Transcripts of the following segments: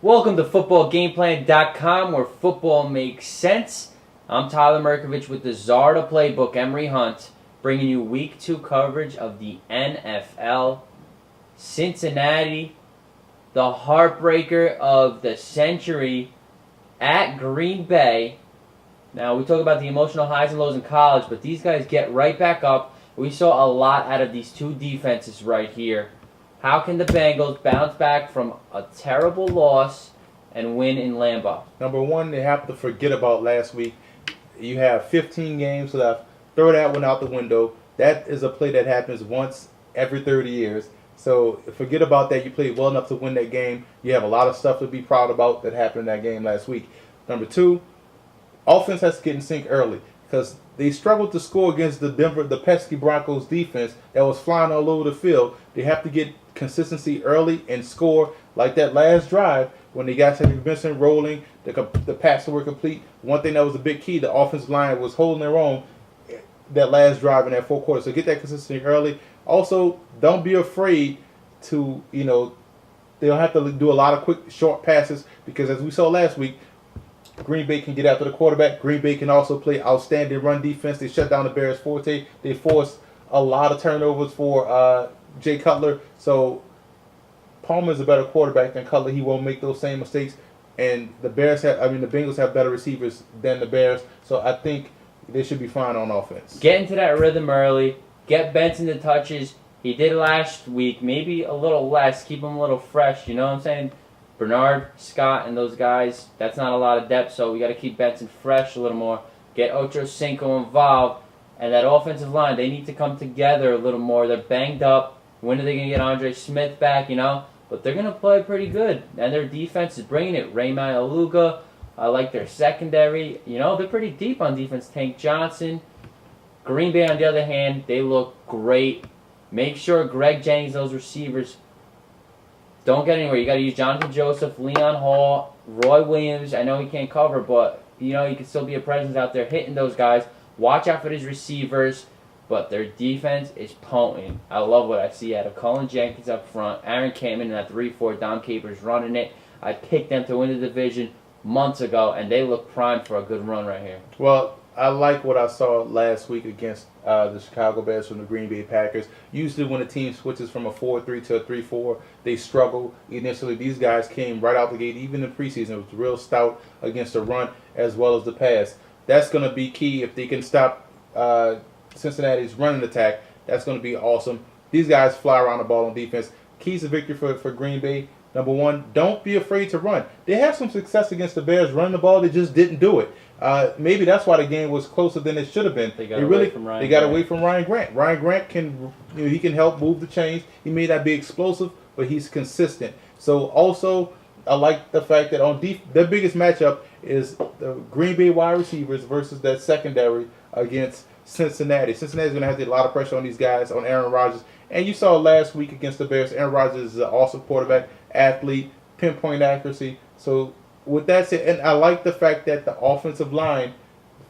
Welcome to footballgameplan.com, where football makes sense. I'm Tyler Merkovich with the Zarda Playbook, Emery Hunt, bringing you Week 2 coverage of the NFL. Cincinnati, the heartbreaker of the century, at Green Bay. Now, we talk about the emotional highs and lows in college, but these guys get right back up. We saw a lot out of these two defenses right here. How can the Bengals bounce back from a terrible loss and win in Lambeau? Number one, they have to forget about last week. You have 15 games left. Throw that one out the window. That is a play that happens once every 30 years. So forget about that. You played well enough to win that game. You have a lot of stuff to be proud about that happened in that game last week. Number two, offense has to get in sync early because they struggled to score against the pesky Broncos defense that was flying all over the field. They have to get consistency early and score like that last drive when they got Cedric Benson rolling. The passes were complete. One thing that was a big key, the offensive line was holding their own that last drive in that fourth quarter. So get that consistency early. Also, don't be afraid to, they don't have to do a lot of quick, short passes because as we saw last week, Green Bay can get after the quarterback. Green Bay can also play outstanding run defense. They shut down the Bears' forte. They forced a lot of turnovers for Jay Cutler. So Palmer is a better quarterback than Cutler. He won't make those same mistakes. And the Bengals have better receivers than the Bears. So I think they should be fine on offense. Get into that rhythm early. Get Benson the touches. He did last week, maybe a little less. Keep him a little fresh. You know what I'm saying? Bernard, Scott, and those guys, that's not a lot of depth, so we got to keep Benson fresh a little more. Get Ocho Cinco involved. And that offensive line, they need to come together a little more. They're banged up. When are they going to get Andre Smith back, But they're going to play pretty good. And their defense is bringing it. Raymond Aluga, I like their secondary. They're pretty deep on defense. Tank Johnson. Green Bay, on the other hand, they look great. Make sure Greg Jennings, those receivers, don't get anywhere. You got to use Jonathan Joseph, Leon Hall, Roy Williams. I know he can't cover, but, he can still be a presence out there hitting those guys. Watch out for these receivers. But their defense is potent. I love what I see out of Cullen Jenkins up front. Aaron Cameron in that 3-4. Dom Capers running it. I picked them to win the division months ago, and they look primed for a good run right here. Well, I like what I saw last week against the Chicago Bears from the Green Bay Packers. Usually when a team switches from a 4-3 to a 3-4, they struggle. Initially, these guys came right out the gate, even in preseason. It was real stout against the run as well as the pass. That's going to be key if they can stop Cincinnati's running attack. That's going to be awesome. These guys fly around the ball on defense. Keys to victory for Green Bay. Number one, don't be afraid to run. They had some success against the Bears running the ball. They just didn't do it. Maybe that's why the game was closer than it should have been. They got away from Ryan Grant. Ryan Grant he can help move the chains. He may not be explosive, but he's consistent. So also, I like the fact that on their biggest matchup is the Green Bay wide receivers versus that secondary against Cincinnati. Cincinnati's going to have to get a lot of pressure on these guys, on Aaron Rodgers. And you saw last week against the Bears, Aaron Rodgers is an awesome quarterback, athlete, pinpoint accuracy. So with that said, and I like the fact that the offensive line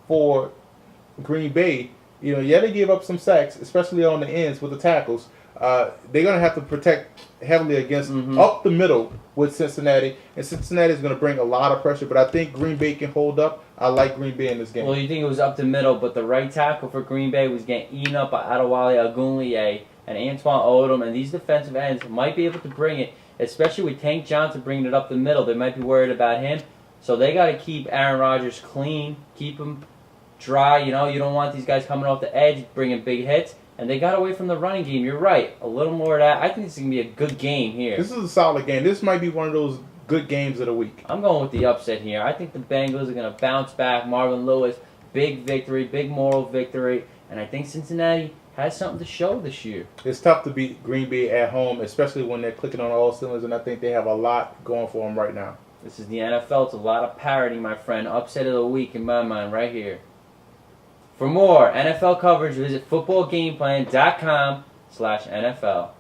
for Green Bay, they gave up some sacks, especially on the ends with the tackles. They're going to have to protect heavily against up the middle with Cincinnati. And Cincinnati is going to bring a lot of pressure, but I think Green Bay can hold up. I like Green Bay in this game. Well, you think it was up the middle, but the right tackle for Green Bay was getting eaten up by Adewale Ogunleye and Antoine Odom, and these defensive ends might be able to bring it, especially with Tank Johnson bringing it up the middle. They might be worried about him. So they got to keep Aaron Rodgers clean, keep him dry. You don't want these guys coming off the edge, bringing big hits. And they got away from the running game. You're right. A little more of that. I think this is going to be a good game here. This is a solid game. This might be one of those good games of the week. I'm going with the upset here. I think the Bengals are going to bounce back. Marvin Lewis, big victory, big moral victory. And I think Cincinnati has something to show this year. It's tough to beat Green Bay at home, especially when they're clicking on all cylinders. And I think they have a lot going for them right now. This is the NFL. It's a lot of parity, my friend. Upset of the week in my mind right here. For more NFL coverage, visit footballgameplan.com/NFL.